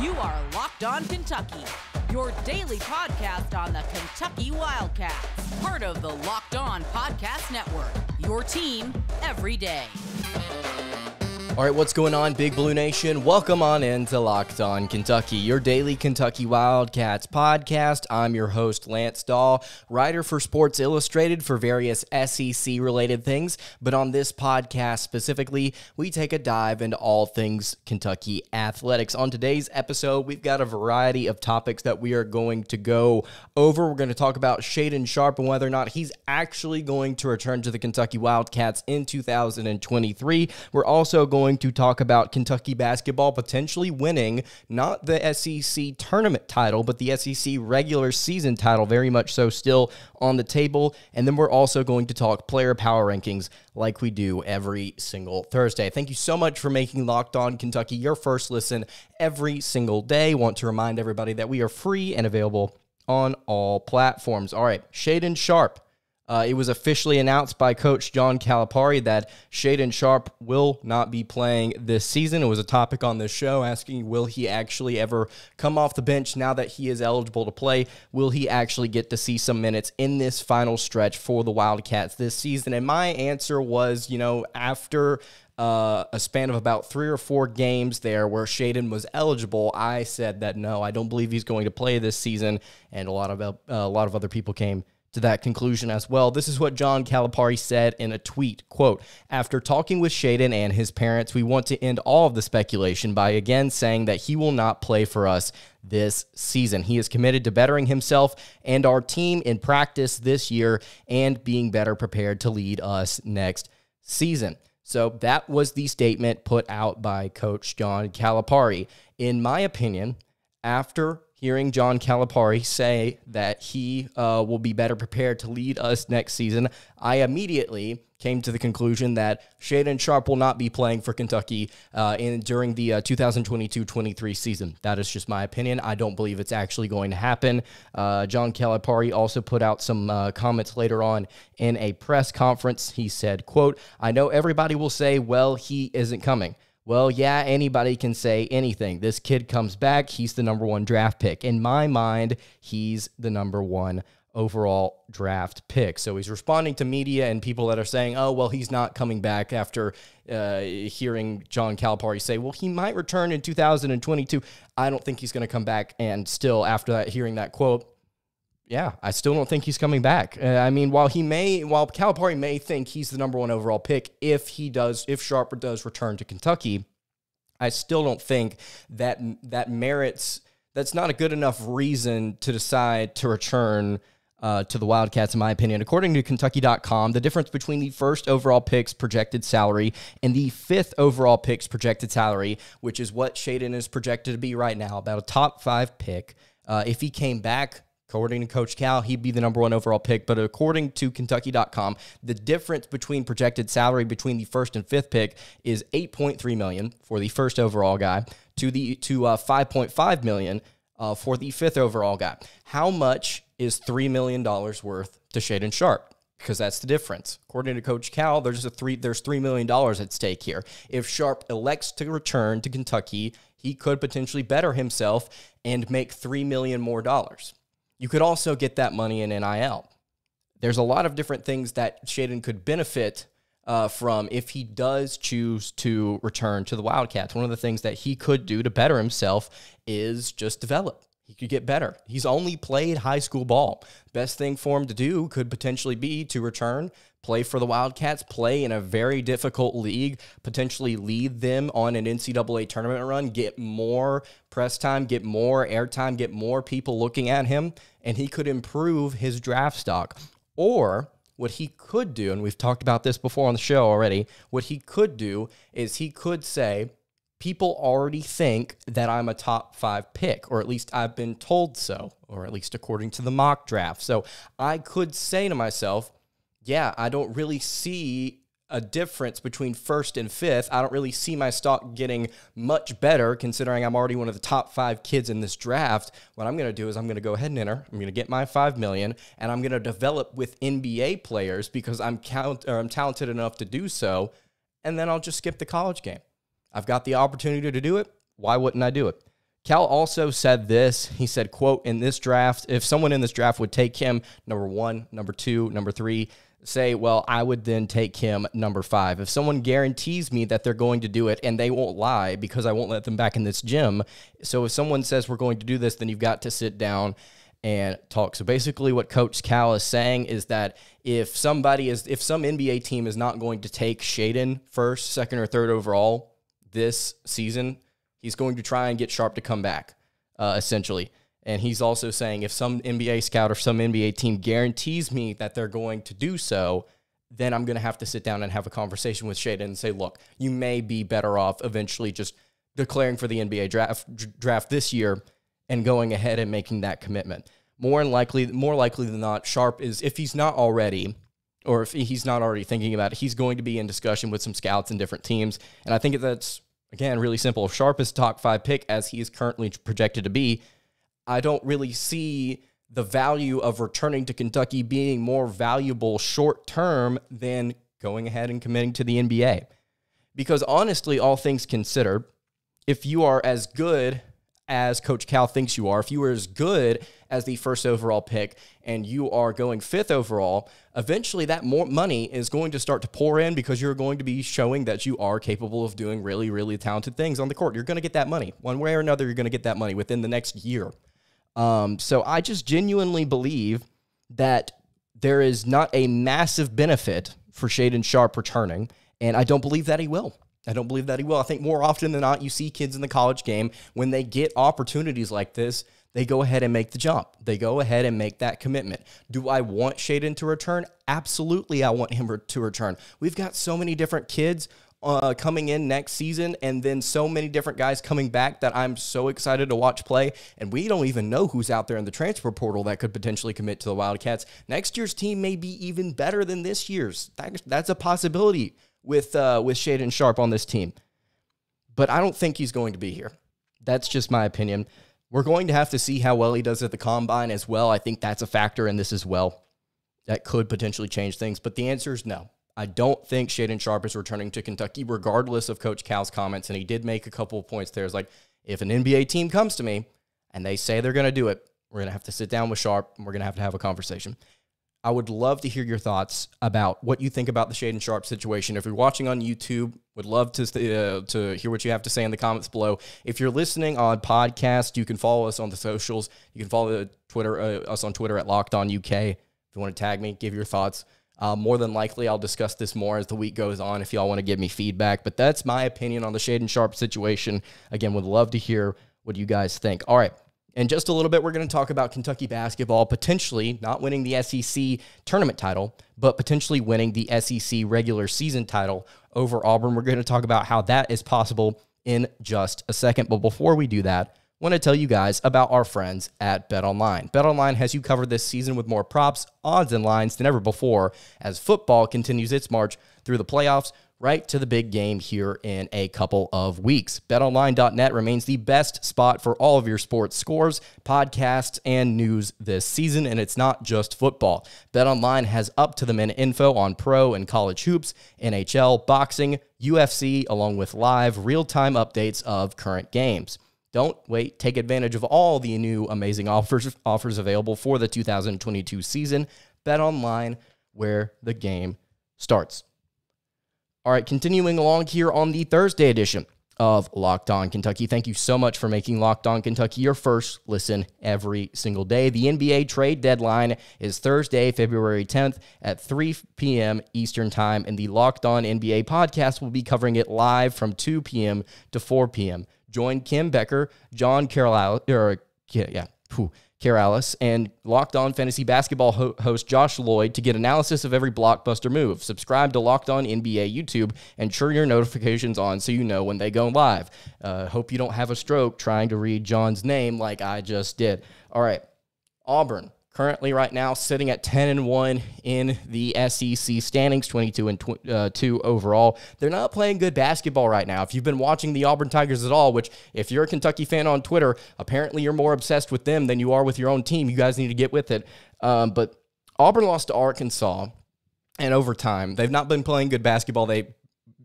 You are Locked On Kentucky, your daily podcast on the Kentucky Wildcats. Part of the Locked On Podcast Network, your team every day. All right, what's going on, Big Blue Nation? Welcome on into Locked On Kentucky, your daily Kentucky Wildcats podcast. I'm your host, Lance Dawe, writer for Sports Illustrated for various SEC-related things. But on this podcast specifically, we take a dive into all things Kentucky athletics. On today's episode, we've got a variety of topics that we are going to go over. We're going to talk about Shaedon Sharpe and whether or not he's actually going to return to the Kentucky Wildcats in 2023. We're also going to talk about Kentucky basketball potentially winning not the SEC tournament title, but the SEC regular season title, very much so still on the table. And then we're also going to talk player power rankings like we do every single Thursday. Thank you so much for making Locked On Kentucky your first listen every single day. Want to remind everybody that we are free and available on all platforms. All right, Shaedon Sharpe. It was officially announced by Coach John Calipari that Shaedon Sharpe will not be playing this season. It was a topic on this show asking, will he actually ever come off the bench now that he is eligible to play? Will he actually get to see some minutes in this final stretch for the Wildcats this season? And my answer was, after a span of about 3 or 4 games there where Shaedon was eligible, I said that no, I don't believe he's going to play this season, and a lot of other people came to that conclusion as well. This is what John Calipari said in a tweet, quote, "After talking with Shaedon and his parents, we want to end all of the speculation by again saying that he will not play for us this season. He is committed to bettering himself and our team in practice this year and being better prepared to lead us next season." So that was the statement put out by Coach John Calipari. In my opinion, after hearing John Calipari say that he will be better prepared to lead us next season, I immediately came to the conclusion that Shaedon Sharpe will not be playing for Kentucky during the 2022-23 season. That is just my opinion. I don't believe it's actually going to happen. John Calipari also put out some comments later on in a press conference. He said, quote, "I know everybody will say, well, he isn't coming. Well, yeah, anybody can say anything. This kid comes back. He's the number 1 draft pick. In my mind, he's the number 1 overall draft pick." So he's responding to media and people that are saying, oh, well, he's not coming back after hearing John Calipari say, well, he might return in 2022. I don't think he's going to come back. And still, after that, hearing that quote, yeah, I still don't think he's coming back. While Calipari may think he's the number 1 overall pick, if Sharpe does return to Kentucky, I still don't think that merits. That's not a good enough reason to decide to return to the Wildcats, in my opinion. According to Kentucky.com, the difference between the first overall pick's projected salary and the 5th overall pick's projected salary, which is what Shaedon is projected to be right now, about a top 5 pick, if he came back, according to Coach Cal, he'd be the number 1 overall pick. But according to Kentucky.com, the difference between projected salary between the 1st and 5th pick is $8.3 million for the 1st overall guy to $5.5 million for the 5th overall guy. How much is $3 million worth to Shaedon Sharpe? Because that's the difference. According to Coach Cal, there's $3 million at stake here. If Sharpe elects to return to Kentucky, he could potentially better himself and make $3 million more dollars. You could also get that money in NIL. There's a lot of different things that Shaedon could benefit from if he does choose to return to the Wildcats. One of the things that he could do to better himself is just develop. He could get better. He's only played high school ball. Best thing for him to do could potentially be to return, play for the Wildcats, play in a very difficult league, potentially lead them on an NCAA tournament run, get more press time, get more airtime, get more people looking at him, and he could improve his draft stock. Or what he could do, and we've talked about this before on the show already, what he could do is he could say, people already think that I'm a top 5 pick, or at least I've been told so, or at least according to the mock draft. So I could say to myself, yeah, I don't really see a difference between 1st and 5th. I don't really see my stock getting much better considering I'm already one of the top 5 kids in this draft. What I'm going to do is I'm going to go ahead and enter. I'm going to get my $5 million, and I'm going to develop with NBA players because I'm talented enough to do so, and then I'll just skip the college game. I've got the opportunity to do it. Why wouldn't I do it? Cal also said this. He said, quote, in this draft, if someone in this draft would take him number 1, number 2, number 3, say, well, I would then take him number 5. If someone guarantees me that they're going to do it, and they won't lie because I won't let them back in this gym. So if someone says we're going to do this, then you've got to sit down and talk. So basically what Coach Cal is saying is that if some NBA team is not going to take Shaedon first, second, or third overall this season, he's going to try and get Sharpe to come back, essentially. And he's also saying if some NBA scout or some NBA team guarantees me that they're going to do so, then I'm going to have to sit down and have a conversation with Shaedon and say, look, you may be better off eventually just declaring for the NBA draft this year and going ahead and making that commitment. More likely than not, Sharpe is, if he's not already, or if he's not already thinking about it, he's going to be in discussion with some scouts and different teams. And I think that's, again, really simple. If Sharpe is top 5 pick, as he is currently projected to be, I don't really see the value of returning to Kentucky being more valuable short-term than going ahead and committing to the NBA. Because honestly, all things considered, if you are as good as Coach Cal thinks you are, if you are as good as the first overall pick and you are going 5th overall, eventually that more money is going to start to pour in because you're going to be showing that you are capable of doing really, really talented things on the court. You're going to get that money. One way or another, you're going to get that money within the next year. So I just genuinely believe that there is not a massive benefit for Shaedon Sharpe returning, and I don't believe that he will. I think more often than not, you see kids in the college game, when they get opportunities like this, they go ahead and make the jump. They go ahead and make that commitment. Do I want Shaedon to return? Absolutely, I want him to return. We've got so many different kids coming in next season, and then so many different guys coming back that I'm so excited to watch play, and we don't even know who's out there in the transfer portal that could potentially commit to the Wildcats. Next year's team may be even better than this year's. That's a possibility with Shaedon Sharpe on this team. But I don't think he's going to be here. That's just my opinion. We're going to have to see how well he does at the Combine as well. I think that's a factor in this as well. That could potentially change things, but the answer is no. I don't think Shaedon Sharpe is returning to Kentucky, regardless of Coach Cal's comments, and he did make a couple of points there. It's like, if an NBA team comes to me and they say they're going to do it, we're going to have to sit down with Sharpe, and we're going to have a conversation. I would love to hear your thoughts about what you think about the Shaedon Sharpe situation. If you're watching on YouTube, would love to hear what you have to say in the comments below. If you're listening on podcast, you can follow us on the socials. You can follow us on Twitter at LockedOnUK. If you want to tag me, give your thoughts. More than likely, I'll discuss this more as the week goes on if y'all want to give me feedback. But that's my opinion on the Shaedon Sharpe situation. Again, would love to hear what you guys think. All right. In just a little bit, we're going to talk about Kentucky basketball potentially not winning the SEC tournament title, but potentially winning the SEC regular season title over Auburn. We're going to talk about how that is possible in just a second. But before we do that, I want to tell you guys about our friends at BetOnline. BetOnline has you covered this season with more props, odds, and lines than ever before as football continues its march through the playoffs right to the big game here in a couple of weeks. BetOnline.net remains the best spot for all of your sports scores, podcasts, and news this season, and it's not just football. BetOnline has up-to-the-minute info on pro and college hoops, NHL, boxing, UFC, along with live, real-time updates of current games. Don't wait. Take advantage of all the new amazing offers available for the 2022 season. BetOnline, where the game starts. All right, continuing along here on the Thursday edition of Locked On Kentucky. Thank you so much for making Locked On Kentucky your first listen every single day. The NBA trade deadline is Thursday, February 10th at 3 p.m. Eastern Time, and the Locked On NBA podcast will be covering it live from 2 p.m. to 4 p.m. Join Kim Becker, John Carollis, and Locked On Fantasy Basketball host Josh Lloyd to get analysis of every blockbuster move. Subscribe to Locked On NBA YouTube and turn your notifications on so you know when they go live. Hope you don't have a stroke trying to read John's name like I just did. All right, Auburn. Currently, right now, sitting at 10-1 in the SEC standings, 22-2 overall. They're not playing good basketball right now. If you've been watching the Auburn Tigers at all, which if you're a Kentucky fan on Twitter, apparently you're more obsessed with them than you are with your own team. You guys need to get with it. But Auburn lost to Arkansas in overtime. They've not been playing good basketball. They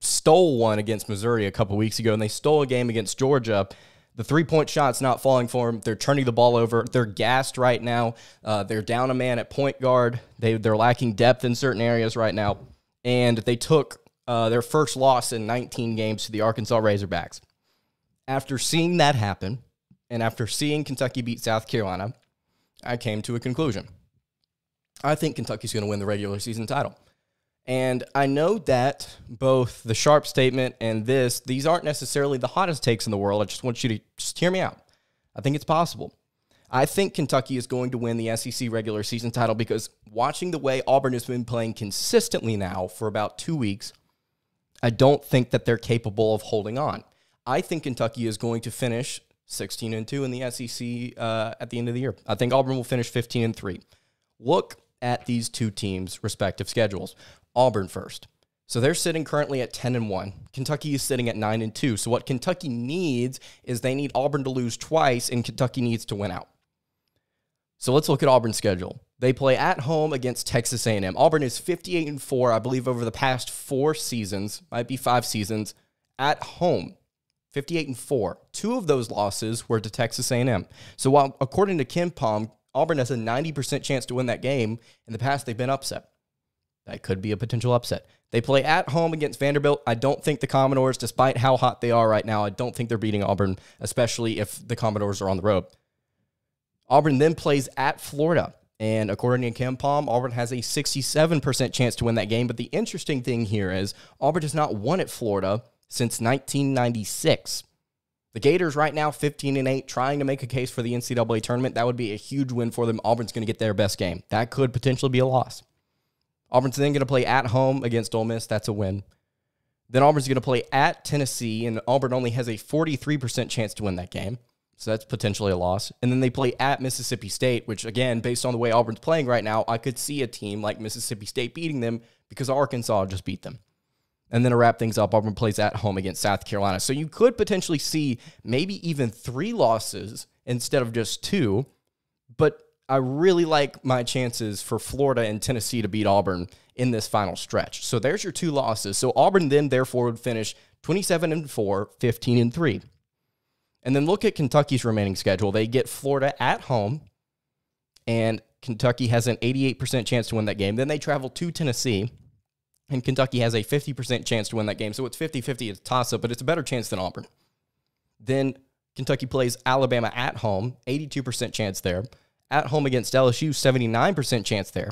stole one against Missouri a couple weeks ago, and they stole a game against Georgia. The three-point shot's not falling for them. They're turning the ball over. They're gassed right now. They're down a man at point guard. They're lacking depth in certain areas right now. And they took their first loss in 19 games to the Arkansas Razorbacks. After seeing that happen, and after seeing Kentucky beat South Carolina, I came to a conclusion. I think Kentucky's going to win the regular season title. And I know that both the Sharpe statement and these aren't necessarily the hottest takes in the world. I just want you to just hear me out. I think it's possible. I think Kentucky is going to win the SEC regular season title because watching the way Auburn has been playing consistently now for about 2 weeks, I don't think that they're capable of holding on. I think Kentucky is going to finish 16-2 in the SEC at the end of the year. I think Auburn will finish 15-3. Look at these two teams' respective schedules. Auburn first. So they're sitting currently at 10-1. Kentucky is sitting at 9-2. So what Kentucky needs is they need Auburn to lose twice, and Kentucky needs to win out. So let's look at Auburn's schedule. They play at home against Texas A&M. Auburn is 58-4, I believe, over the past 4 seasons, might be 5 seasons, at home. 58-4. 2 of those losses were to Texas A&M. So while, according to KenPom, Auburn has a 90% chance to win that game, in the past they've been upset. That could be a potential upset. They play at home against Vanderbilt. I don't think the Commodores, despite how hot they are right now, I don't think they're beating Auburn, especially if the Commodores are on the road. Auburn then plays at Florida. And according to KenPom, Auburn has a 67% chance to win that game. But the interesting thing here is Auburn has not won at Florida since 1996. The Gators right now 15-8, trying to make a case for the NCAA tournament. That would be a huge win for them. Auburn's going to get their best game. That could potentially be a loss. Auburn's then going to play at home against Ole Miss. That's a win. Then Auburn's going to play at Tennessee, and Auburn only has a 43% chance to win that game. So that's potentially a loss. And then they play at Mississippi State, which, again, based on the way Auburn's playing right now, I could see a team like Mississippi State beating them because Arkansas just beat them. And then to wrap things up, Auburn plays at home against South Carolina. So you could potentially see maybe even 3 losses instead of just 2, but I really like my chances for Florida and Tennessee to beat Auburn in this final stretch. So there's your 2 losses. So Auburn then, therefore, would finish 27-4, 15-3. And then look at Kentucky's remaining schedule. They get Florida at home, and Kentucky has an 88% chance to win that game. Then they travel to Tennessee, and Kentucky has a 50% chance to win that game. So it's 50-50. It's a toss-up, but it's a better chance than Auburn. Then Kentucky plays Alabama at home, 82% chance there. At home against LSU, 79% chance there.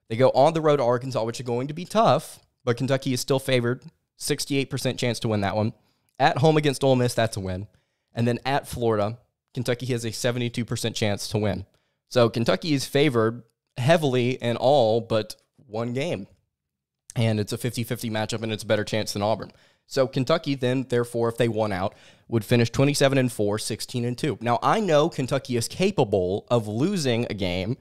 They go on the road to Arkansas, which is going to be tough, but Kentucky is still favored, 68% chance to win that one. At home against Ole Miss, that's a win. And then at Florida, Kentucky has a 72% chance to win. So Kentucky is favored heavily in all but 1 game. And it's a 50-50 matchup, and it's a better chance than Auburn. So Kentucky then, therefore, if they won out, would finish 27-4, 16-2. Now, I know Kentucky is capable of losing a game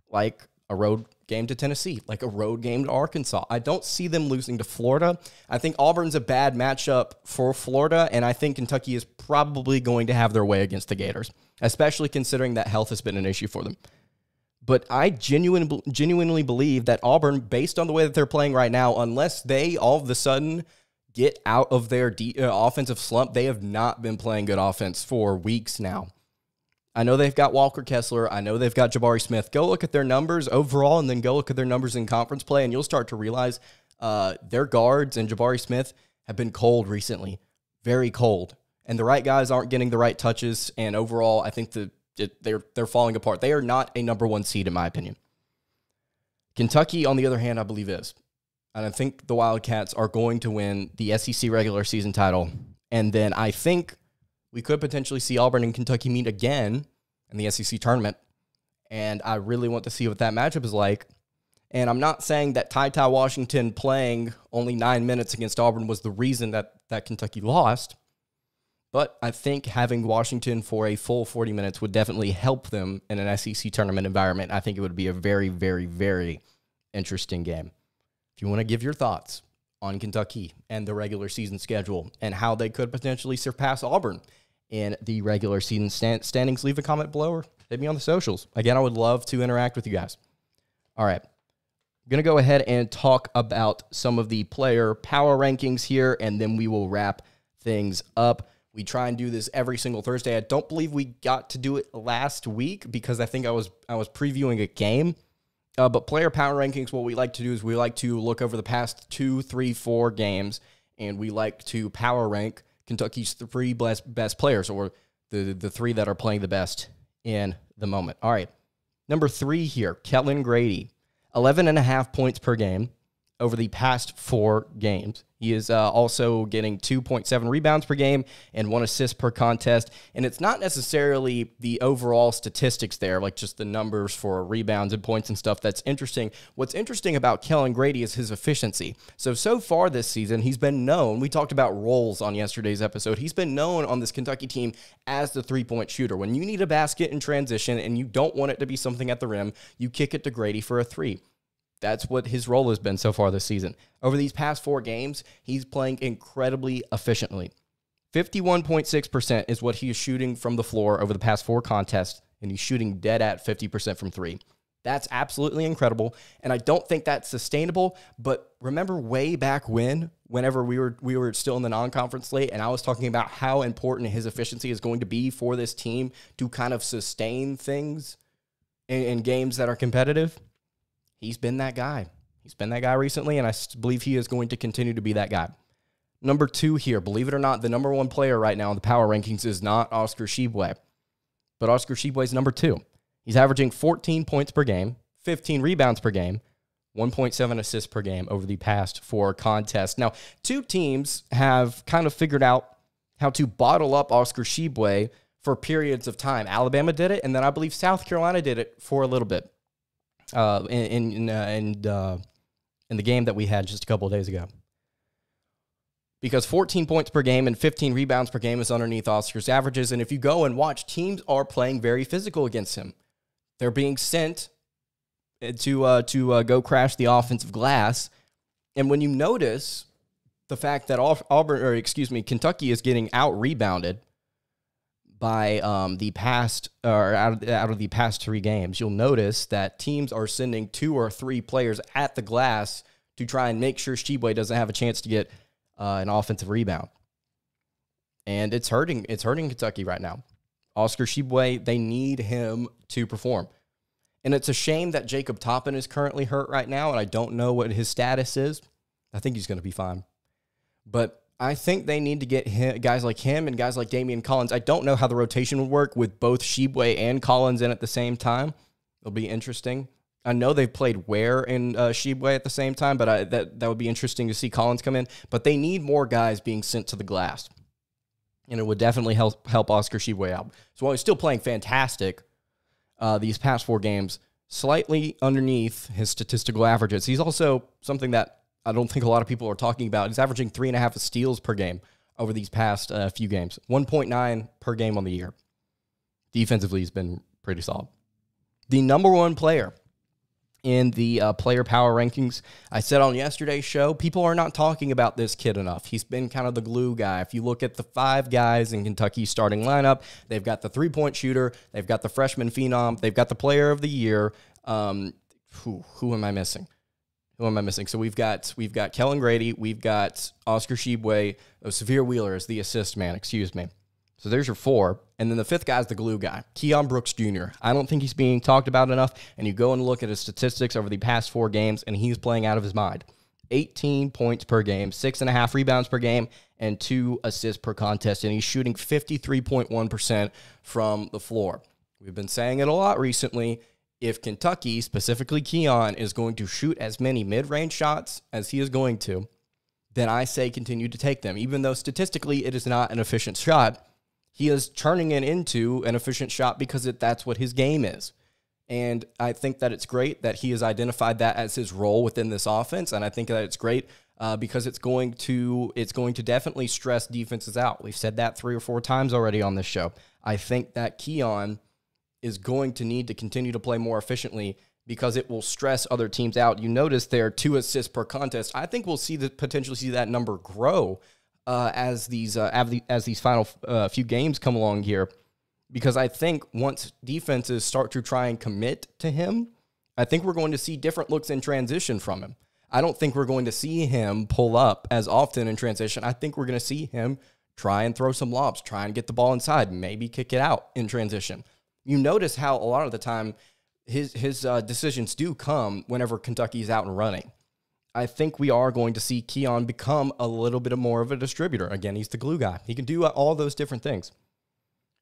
like a road game to Tennessee, like a road game to Arkansas. I don't see them losing to Florida. I think Auburn's a bad matchup for Florida, and I think Kentucky is probably going to have their way against the Gators, especially considering that health has been an issue for them. But I genuinely believe that Auburn, based on the way that they're playing right now, unless they all of a sudden get out of their offensive slump, they have not been playing good offense for weeks now. I know they've got Walker Kessler. I know they've got Jabari Smith. Go look at their numbers overall, and then go look at their numbers in conference play, and you'll start to realize their guards and Jabari Smith have been cold recently, very cold. And the right guys aren't getting the right touches, and overall, I think they're falling apart. They are not a number 1 seed, in my opinion. Kentucky, on the other hand, I believe is. And I think the Wildcats are going to win the SEC regular season title. And then I think we could potentially see Auburn and Kentucky meet again in the SEC tournament. And I really want to see what that matchup is like. And I'm not saying that Ty Washington playing only 9 minutes against Auburn was the reason that Kentucky lost. But I think having Washington for a full 40 minutes would definitely help them in an SEC tournament environment. I think it would be a very, very, very interesting game. If you want to give your thoughts on Kentucky and the regular season schedule and how they could potentially surpass Auburn in the regular season standings, leave a comment below or hit me on the socials. Again, I would love to interact with you guys. All right. I'm going to go ahead and talk about some of the player power rankings here, and then we will wrap things up. We try and do this every single Thursday. I don't believe we got to do it last week because I think I was previewing a game. But player power rankings, what we like to do is we like to look over the past 2, 3, 4 games, and we like to power rank Kentucky's 3 best players, or the 3 that are playing the best in the moment. All right, number 3 here, Kellen Grady, 11.5 points per game over the past 4 games. He is also getting 2.7 rebounds per game and 1 assist per contest. And it's not necessarily the overall statistics there, like just the numbers for rebounds and points and stuff that's interesting. What's interesting about Kellen Grady is his efficiency. So far this season, he's been known, we talked about roles on yesterday's episode, he's been known on this Kentucky team as the three-point shooter. When you need a basket in transition and you don't want it to be something at the rim, you kick it to Grady for a 3. That's what his role has been so far this season. Over these past 4 games, he's playing incredibly efficiently. 51.6% is what he is shooting from the floor over the past 4 contests, and he's shooting dead at 50% from 3. That's absolutely incredible, and I don't think that's sustainable, but remember way back whenever we were still in the non-conference slate, and I was talking about how important his efficiency is going to be for this team to kind of sustain things in games that are competitive? He's been that guy. He's been that guy recently, and I believe he is going to continue to be that guy. Number 2 here, believe it or not, the number 1 player right now in the power rankings is not Oscar Tshiebwe, but Oscar Tshiebwe is number 2. He's averaging 14 points per game, 15 rebounds per game, 1.7 assists per game over the past 4 contests. Now, 2 teams have kind of figured out how to bottle up Oscar Tshiebwe for periods of time. Alabama did it, and then I believe South Carolina did it for a little bit. In the game that we had just a couple of days ago. Because 14 points per game and 15 rebounds per game is underneath Oscar's averages, and if you go and watch, teams are playing very physical against him. They're being sent to go crash the offensive glass, and when you notice the fact that Kentucky is getting out-rebounded by out of the past 3 games, you'll notice that teams are sending 2 or 3 players at the glass to try and make sure Tshiebwe doesn't have a chance to get an offensive rebound. And it's hurting Kentucky right now. Oscar Tshiebwe, they need him to perform. And it's a shame that Jacob Toppin is currently hurt right now, and I don't know what his status is. I think he's going to be fine. But I think they need to get guys like him and guys like Damian Collins. I don't know how the rotation would work with both Tshiebwe and Collins in at the same time. It'll be interesting. I know they've played Ware and Tshiebwe at the same time, but that would be interesting to see Collins come in. But they need more guys being sent to the glass, and it would definitely help Oscar Tshiebwe out. So while he's still playing fantastic these past 4 games, slightly underneath his statistical averages, he's also something that I don't think a lot of people are talking about. He's averaging 3.5 steals per game over these past few games. 1.9 per game on the year. Defensively, he's been pretty solid. The number 1 player in the player power rankings, I said on yesterday's show, people are not talking about this kid enough. He's been kind of the glue guy. If you look at the 5 guys in Kentucky's starting lineup, they've got the 3-point shooter, they've got the freshman phenom, they've got the player of the year. Who am I missing? So we've got Kellen Grady, we've got Oscar Tshiebwe, Severe Wheeler is the assist man, excuse me. So there's your 4. And then the 5th guy is the glue guy, Keion Brooks Jr. I don't think he's being talked about enough, and you go and look at his statistics over the past 4 games, and he's playing out of his mind. 18 points per game, 6.5 rebounds per game, and 2 assists per contest, and he's shooting 53.1% from the floor. We've been saying it a lot recently. If Kentucky, specifically Keon, is going to shoot as many mid-range shots as he is going to, then I say continue to take them. Even though statistically it is not an efficient shot, he is turning it into an efficient shot because that's what his game is. And I think that it's great that he has identified that as his role within this offense, and I think that it's great because it's going to definitely stress defenses out. We've said that 3 or 4 times already on this show. I think that Keon is going to need to continue to play more efficiently because it will stress other teams out. You notice there are 2 assists per contest. I think we'll potentially see that number grow as these final few games come along here, because I think once defenses start to try and commit to him, I think we're going to see different looks in transition from him. I don't think we're going to see him pull up as often in transition. I think we're going to see him try and throw some lobs, try and get the ball inside, maybe kick it out in transition. You notice how a lot of the time his decisions do come whenever Kentucky is out and running. I think we are going to see Keon become a little bit more of a distributor. Again, he's the glue guy. He can do all those different things.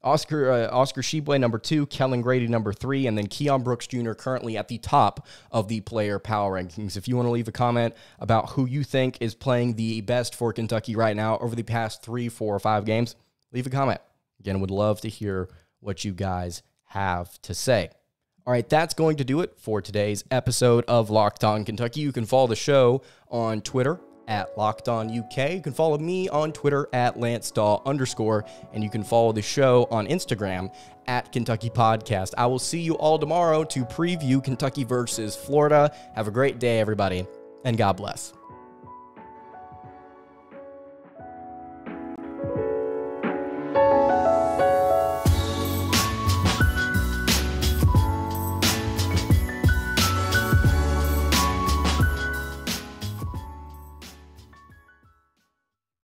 Oscar Tshiebwe, number 2, Kellen Grady, number 3, and then Keion Brooks Jr. currently at the top of the player power rankings. If you want to leave a comment about who you think is playing the best for Kentucky right now over the past 3, 4, or 5 games, leave a comment. Again, would love to hear what you guys have to say. All right, that's going to do it for today's episode of Locked On Kentucky. You can follow the show on Twitter at LockedOnUK. You can follow me on Twitter at LanceDawe_, and you can follow the show on Instagram at Kentucky Podcast. I will see you all tomorrow to preview Kentucky versus Florida. Have a great day, everybody, and God bless.